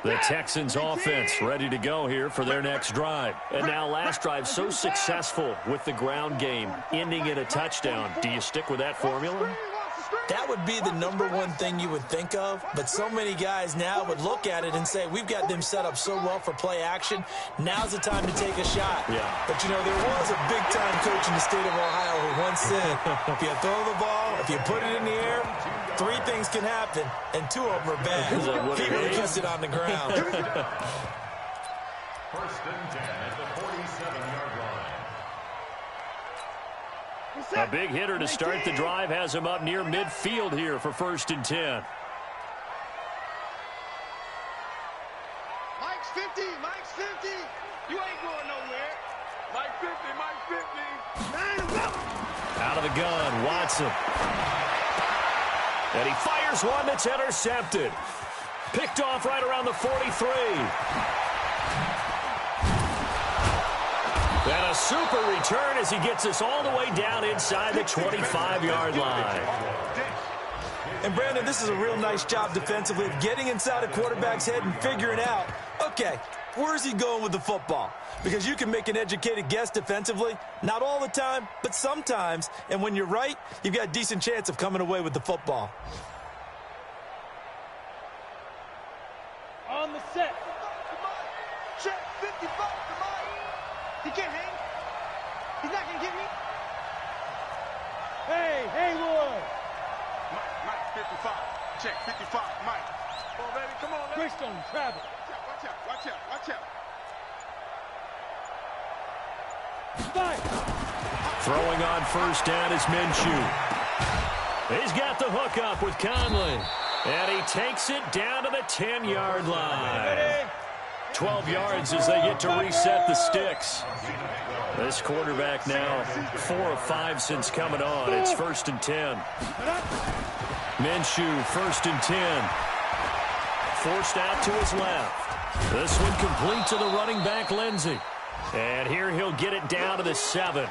The Texans offense ready to go here for their next drive. And now last drive so successful with the ground game, ending in a touchdown. Do you stick with that formula? That would be the #1 thing you would think of, but so many guys now would look at it and say, we've got them set up so well for play action, now's the time to take a shot. Yeah. But, you know, there was a big-time coach in the state of Ohio who once said, if you throw the ball, if you put it in the air, 3 things can happen, and 2 of them are bad. He really puts it on the ground. 1st and 10 at the 47-yard line. A big hitter to start the drive has him up near midfield here for 1st and 10. Mike's 50. Mike's 50. You ain't going nowhere. Mike 50. Mike 50. Out of the gun, Watson. And he fires one that's intercepted. Picked off right around the 43. And a super return as he gets us all the way down inside the 25-yard line. And, Brandon, this is a real nice job defensively of getting inside a quarterback's head and figuring out, okay, where's he going with the football? Because you can make an educated guess defensively, not all the time, but sometimes. And when you're right, you've got a decent chance of coming away with the football. On the set. Check 55 for Mike. He can't hang. He's not going to get me. Hey, Haywood. Mike 55. Check 55 Mike. Come on, baby. Come on. Greystone, travel. Watch out. Fight. Throwing on 1st down is Minshew. He's got the hook up with Conley. And he takes it down to the 10-yard line. 12 yards as they get to reset the sticks. This quarterback now 4 of 5 since coming on. It's 1st and 10. Minshew, 1st and 10. Forced out to his left. This one complete to the running back, Lindsey. And here he'll get it down to the 7.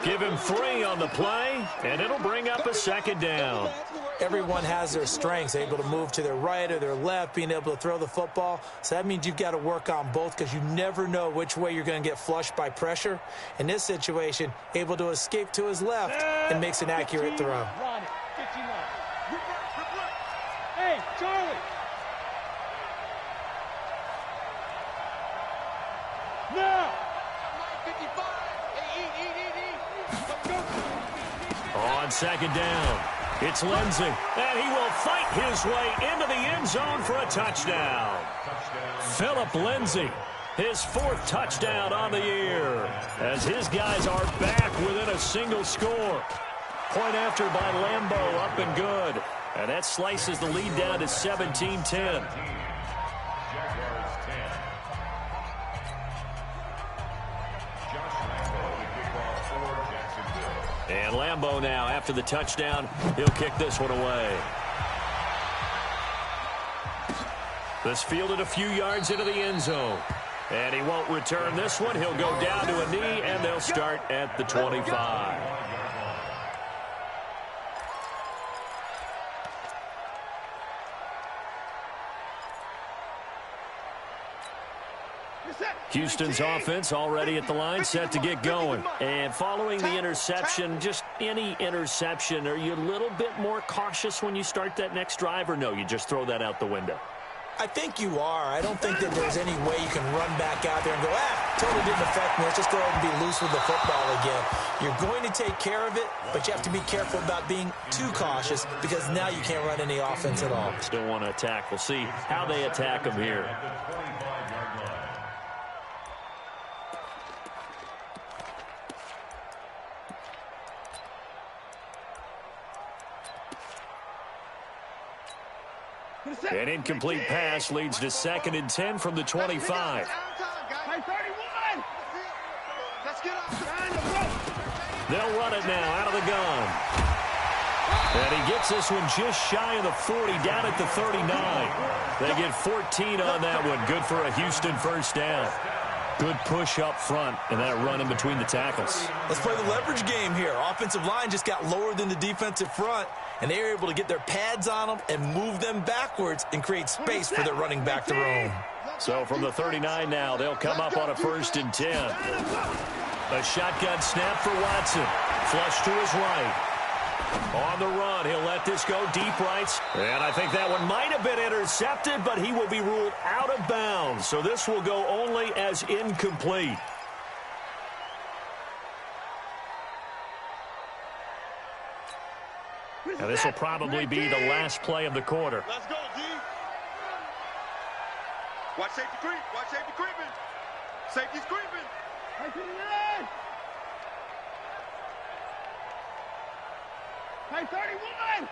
Give him 3 on the play, and it'll bring up a 2nd down. Everyone has their strengths, able to move to their right or their left, being able to throw the football. So that means you've got to work on both because you never know which way you're going to get flushed by pressure. In this situation, able to escape to his left and makes an accurate throw. Hey, Charlie. Now. Mike 55. Hey, eat. Let's go. On second down, it's Lindsey, and he will fight his way into the end zone for a touchdown. Phillip Lindsey, his 4th touchdown on the year, as his guys are back within a single score. Point after by Lambeau, up and good. And that slices the lead down to 17-10. And Lambeau now, after the touchdown, he'll kick this one away. This fielded a few yards into the end zone. And he won't return this one. He'll go down to a knee, and they'll start at the 25. Houston's offense already at the line, set to get going. And following the interception, just any interception, are you a little bit more cautious when you start that next drive, or no, you just throw that out the window? I think you are. I don't think that there's any way you can run back out there and go, totally didn't affect me. Let's just go ahead and be loose with the football again. You're going to take care of it, but you have to be careful about being too cautious because now you can't run any offense at all. Still want to attack. We'll see how they attack him here. An incomplete pass leads to 2nd and 10 from the 25. They'll run it now out of the gun. And he gets this one just shy of the 40, down at the 39. They get 14 on that one. Good for a Houston first down. Good push up front, and that run in between the tackles. Let's play the leverage game here. Offensive line just got lower than the defensive front, and they were able to get their pads on them and move them backwards and create space for their running back to roam. So from the 39 now, they'll come up on a 1st and 10. A shotgun snap for Watson. Flush to his right. On the run, he'll let this go deep right. And I think that one might have been intercepted, but he will be ruled out of bounds. So this will go only as incomplete. And this will probably be the last play of the quarter. Let's go, D. Watch safety creep. Watch safety creeping. Safety's creeping. Hey, 31!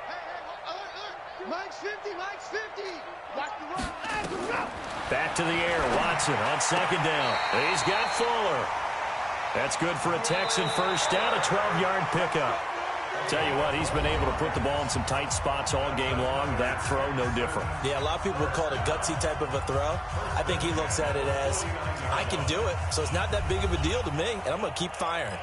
Hey, Mike's 50, Mike's 50! Watch the run. Back to the air, Watson on 2nd down. He's got Fuller. That's good for a Texan first down, a 12-yard pickup. Tell you what, he's been able to put the ball in some tight spots all game long. That throw, no different. Yeah, a lot of people would call it a gutsy type of a throw. I think he looks at it as, I can do it, so it's not that big of a deal to me, and I'm going to keep firing.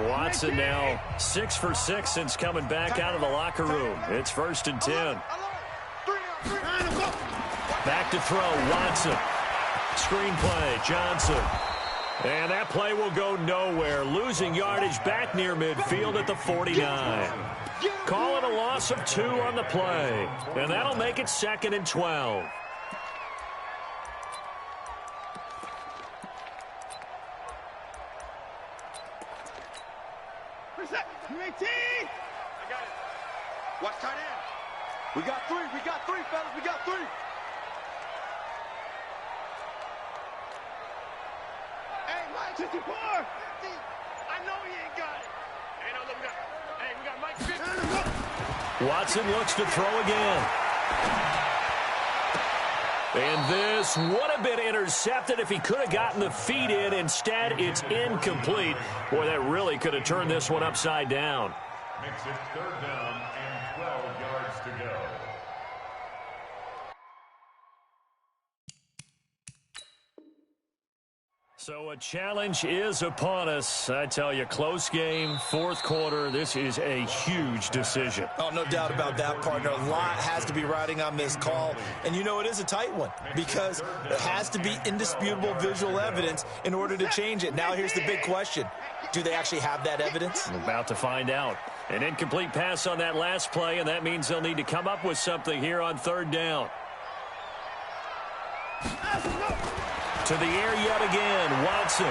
Watson now 6 for 6 since coming back out of the locker room. It's 1st and 10. Back to throw, Watson. Screenplay, Johnson. And that play will go nowhere. Losing yardage back near midfield at the 49. Call it a loss of 2 on the play. And that'll make it 2nd and 12. I got it. Watch tight end. We got 3, fellas. We got 3. Hey, Mike 54. 50. I know he ain't got it. Hey, no, look, we got Mike 50. Watson looks to throw again. And this would have been intercepted if he could have gotten the feet in. Instead, it's incomplete. Boy, that really could have turned this one upside down. Makes it 3rd down and 12 yards to go. So a challenge is upon us. I tell you, close game, fourth quarter. This is a huge decision. Oh, no doubt about that, partner. A lot has to be riding on this call. And you know it is a tight one because there has to be indisputable visual evidence in order to change it. Now here's the big question. Do they actually have that evidence? We're about to find out. An incomplete pass on that last play, and that means they'll need to come up with something here on third down. To the air yet again, Watson.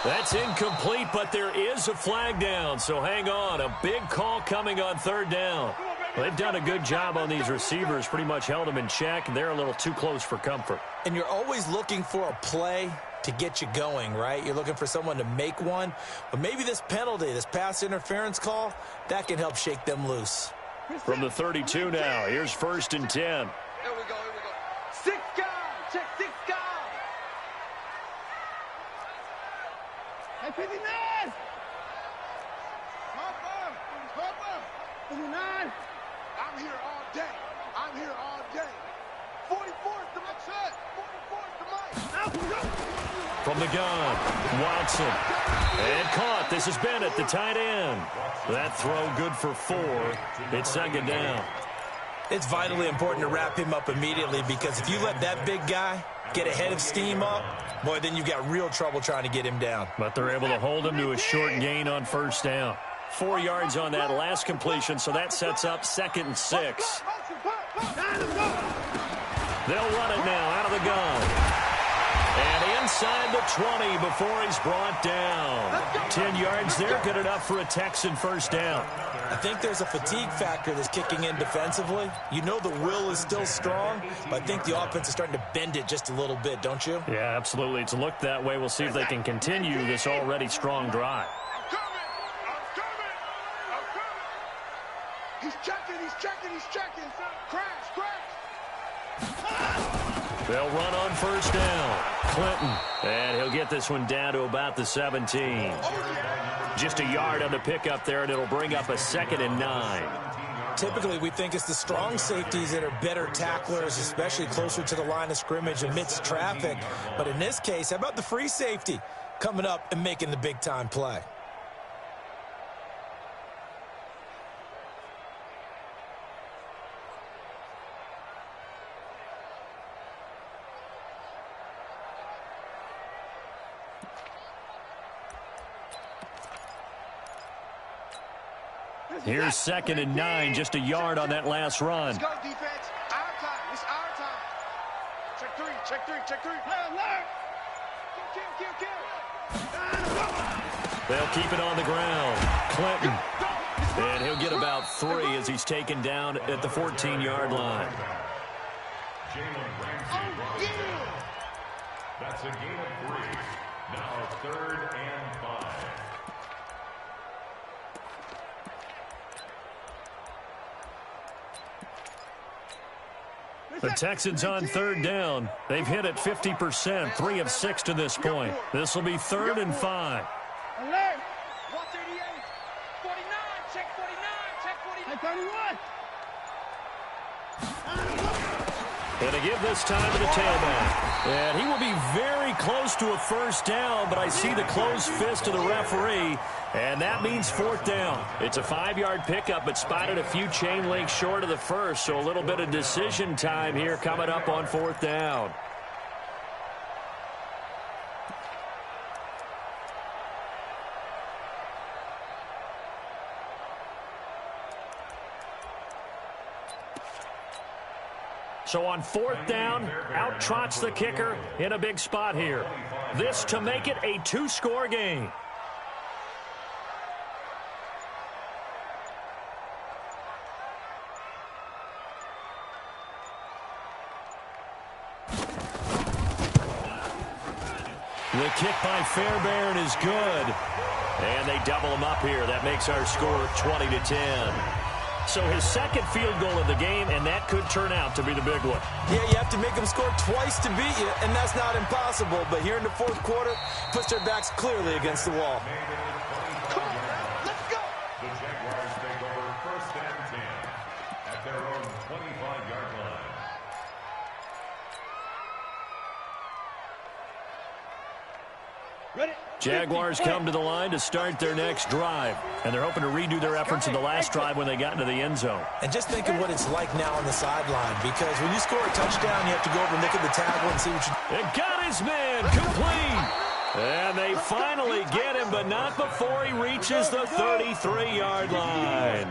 That's incomplete, but there is a flag down, so hang on. A big call coming on third down. They've done a good job on these receivers, pretty much held them in check. They're a little too close for comfort. And you're always looking for a play to get you going, right? You're looking for someone to make one. But maybe this penalty, this pass interference call, that can help shake them loose. From the 32 now, here's 1st and 10. Here we go. 6 guys. Check 6 guys. Hey, 59. Hop 59. I'm here all day. 44's the mic. 44's the mic. From the gun, Watson. And caught. This is Bennett, the tight end. That throw good for 4. It's 2nd down. It's vitally important to wrap him up immediately because if you let that big guy get ahead of steam up, boy, then you've got real trouble trying to get him down. But they're able to hold him to a short gain on 1st down. 4 yards on that last completion, so that sets up 2nd and 6. They'll run it now out of the gun. And inside the 20 before he's brought down. 10 yards there, good enough for a Texan 1st down. I think there's a fatigue factor that's kicking in defensively. You know the will is still strong, but I think the offense is starting to bend it just a little bit, don't you? Yeah, absolutely. It's looked that way. We'll see if they can continue this already strong drive. I'm coming. He's checking. Crash. They'll run on 1st down. Clinton. And he'll get this one down to about the 17. Just a yard on the pickup there, and it'll bring up a 2nd and 9. Typically, we think it's the strong safeties that are better tacklers, especially closer to the line of scrimmage amidst traffic. But in this case, how about the free safety coming up and making the big-time play? Here's 2nd and 9, just a yard on that last run. Let's go, defense. Our time. It's our time. Check three. Alert. Kill. They'll keep it on the ground. Clinton. And he'll get about 3 as he's taken down at the 14-yard line. That's a gain of 3. Now 3rd and 5. The Texans on 3rd down. They've hit it 50%, 3 of 6 to this point. This will be 3rd and 5. Alert. 138. 49. Check 49. 31. And to give this time to the tailback. And he will be very close to a 1st down, but I see the closed fist of the referee, and that means 4th down. It's a 5-yard pickup, but spotted a few chain links short of the 1st, so a little bit of decision time here coming up on 4th down. So on 4th down, out trots the kicker in a big spot here. This to make it a 2-score game. The kick by Fairbairn is good. And they double him up here. That makes our score 20-10. So his 2nd field goal of the game, and that could turn out to be the big one. Yeah, you have to make them score twice to beat you, and that's not impossible. But here in the 4th quarter, puts their backs clearly against the wall. Come on, let's go. The Jaguars take over 1st and 10 at their own 25-yard line. Jaguars come to the line to start their next drive, and they're hoping to redo their efforts in the last drive when they got into the end zone. And just think of what it's like now on the sideline, because when you score a touchdown, you have to go over and look at the tackle and see what you... It got his man complete. And they finally get him, but not before he reaches the 33-yard line.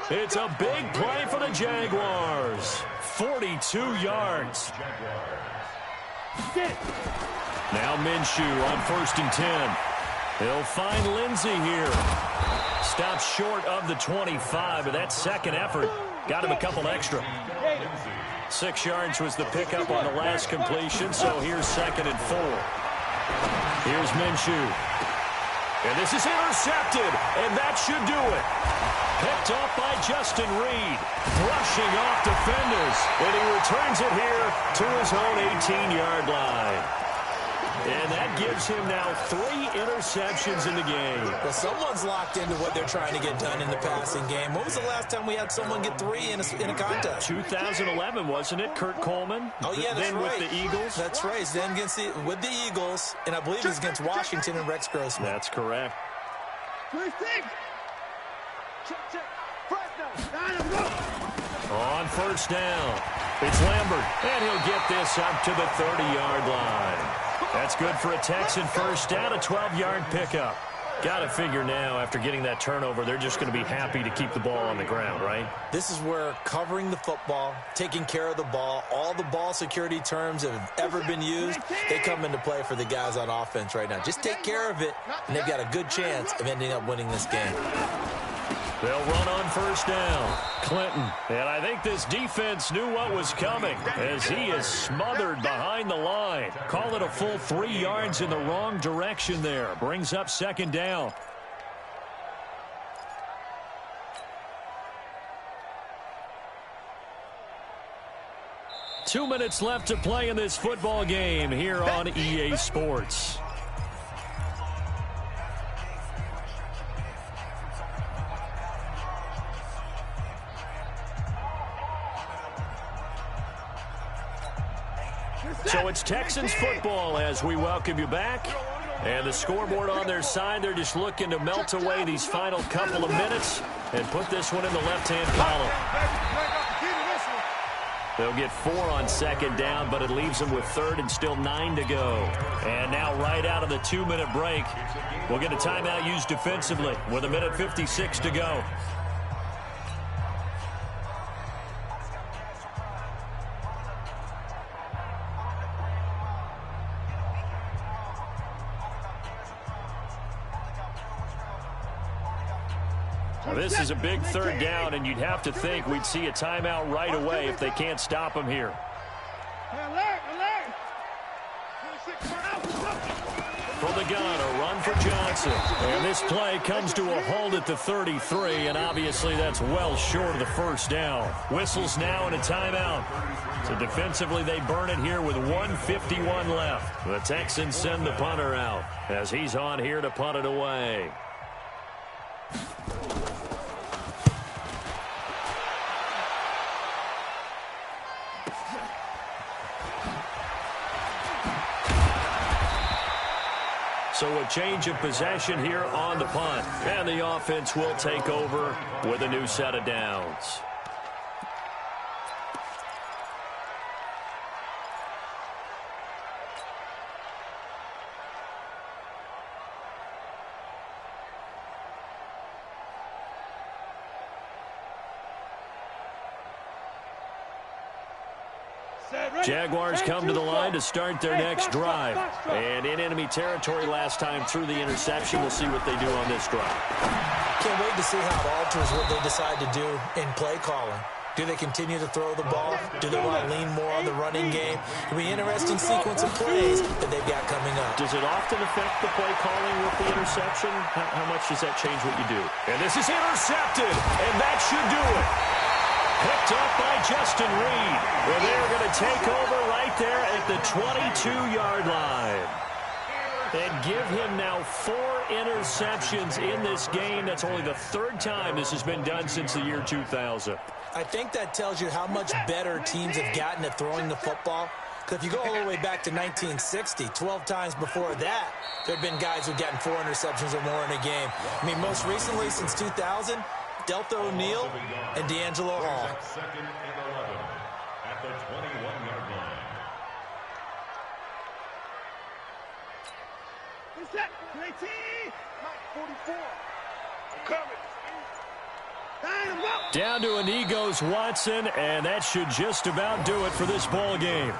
It's a big play for the Jaguars. 42 yards. Now Minshew on 1st and 10. He'll find Lindsey here. Stops short of the 25, but that second effort got him a couple extra. 6 yards was the pickup on the last completion, so here's 2nd and 4. Here's Minshew. And this is intercepted, and that should do it. Picked off by Justin Reed, brushing off defenders, and he returns it here to his own 18-yard line. And that gives him now 3 interceptions in the game. Well, someone's locked into what they're trying to get done in the passing game. When was the last time we had someone get 3 in a contest? 2011, wasn't it? Kurt Coleman? Oh, yeah, that's then right. With the Eagles? That's right. Then with the Eagles, and I believe it was against Washington and Rex Grossman. That's correct. On 1st down, it's Lambert, and he'll get this up to the 30-yard line. That's good for a Texan 1st down, a 12-yard pickup. Got to figure now, after getting that turnover, they're just going to be happy to keep the ball on the ground, right? This is where covering the football, taking care of the ball, all the ball security terms that have ever been used, they come into play for the guys on offense right now. Just take care of it, and they've got a good chance of ending up winning this game. They'll run on 1st down. Clinton. And I think this defense knew what was coming as he is smothered behind the line. Call it a full 3 yards in the wrong direction there. Brings up 2nd down. Two minutes left to play in this football game here on EA Sports. So it's Texans football as we welcome you back. And the scoreboard on their side, they're just looking to melt away these final couple of minutes and put this one in the left-hand column. They'll get 4 on 2nd down, but it leaves them with 3rd and still 9 to go. And now right out of the 2-minute break, we'll get a timeout used defensively with 1:56 to go. This is a big 3rd down, and you'd have to think we'd see a timeout right away if they can't stop him here. For the gun, a run for Johnson. And this play comes to a halt at the 33, and obviously that's well short of the 1st down. Whistles now and a timeout. So defensively they burn it here with 1:51 left. The Texans send the punter out as he's on here to punt it away. So a change of possession here on the punt. And the offense will take over with a new set of downs. Jaguars come to the line to start their next drive. And in enemy territory last time through the interception. We'll see what they do on this drive. Can't wait to see how it alters what they decide to do in play calling. Do they continue to throw the ball? Do they want to lean more on the running game? It'll be an interesting sequence of plays that they've got coming up. Does it often affect the play calling with the interception? How much does that change what you do? And this is intercepted, and that should do it. Picked up by Justin Reed. Well, they're going to take over right there at the 22-yard line. And give him now 4 interceptions in this game. That's only the 3rd time this has been done since the year 2000. I think that tells you how much better teams have gotten at throwing the football. Because if you go all the way back to 1960, 12 times before that, there have been guys who've gotten 4 interceptions or more in a game. I mean, most recently, since 2000, Delta O'Neal and D'Angelo Hall. Second and 11 at the 21-yard line. Who's that? 18! Mike, 44. I'm coming. Down to a knee goes Watson, and that should just about do it for this ball game.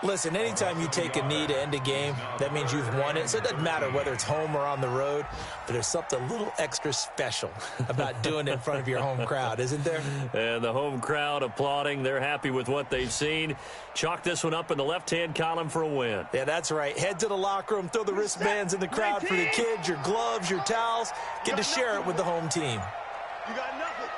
Listen, anytime you take a knee to end a game, that means you've won it. So it doesn't matter whether it's home or on the road, but there's something a little extra special about doing it in front of your home crowd, isn't there? And the home crowd applauding. They're happy with what they've seen. Chalk this one up in the left-hand column for a win. Yeah, that's right. Head to the locker room, throw the wristbands in the crowd for the kids, your gloves, your towels. Get to share it with the home team. You got nothing.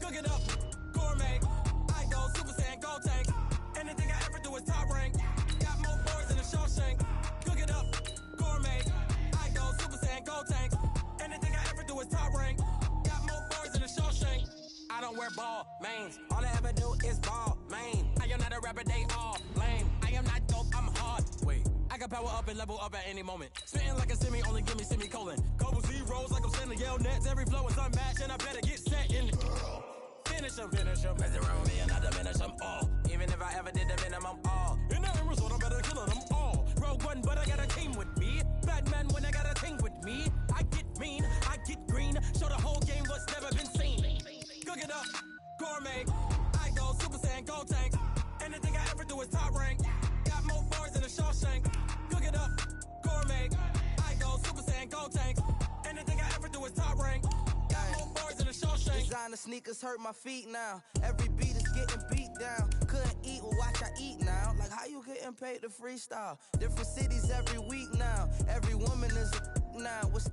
Cook it up, gourmet. I go Super Saiyan, gold tank. Anything I ever do is top rank. Got more boys than a Shawshank. Cook it up, gourmet. I go Super Saiyan, gold tank. Anything I ever do is top rank. Got more boys than a Shawshank. I don't wear ball mains. All I ever do is ball main. I am not a rapper, they all lame. I am not dope, I'm hard. Wait, I can power up and level up at any moment. Spitting like a semi, only give me semicolon. Couple zeros like I'm sending yell nets. Every flow is unmatched and I better get set in. Finish them, mess around with me and I diminish them all. Even if I ever did the minimum all. In the end result, I'm better killing them all. Rogue One, but I got a team with me. Batman when I got a team with me. I get mean, I get green. Show the whole game what's never been seen. Cook it up, gourmet. I go Super Saiyan, gold tank. Anything I ever do is top rank. Got more bars than a Shawshank. Cook it up, gourmet. I go Super Saiyan, gold tank. Anything I ever do is top rank. Designer sneakers hurt my feet now. Every beat is getting beat down. Couldn't eat, well watch I eat now. Like how you getting paid to freestyle? Different cities every week now. Every woman is a now. What's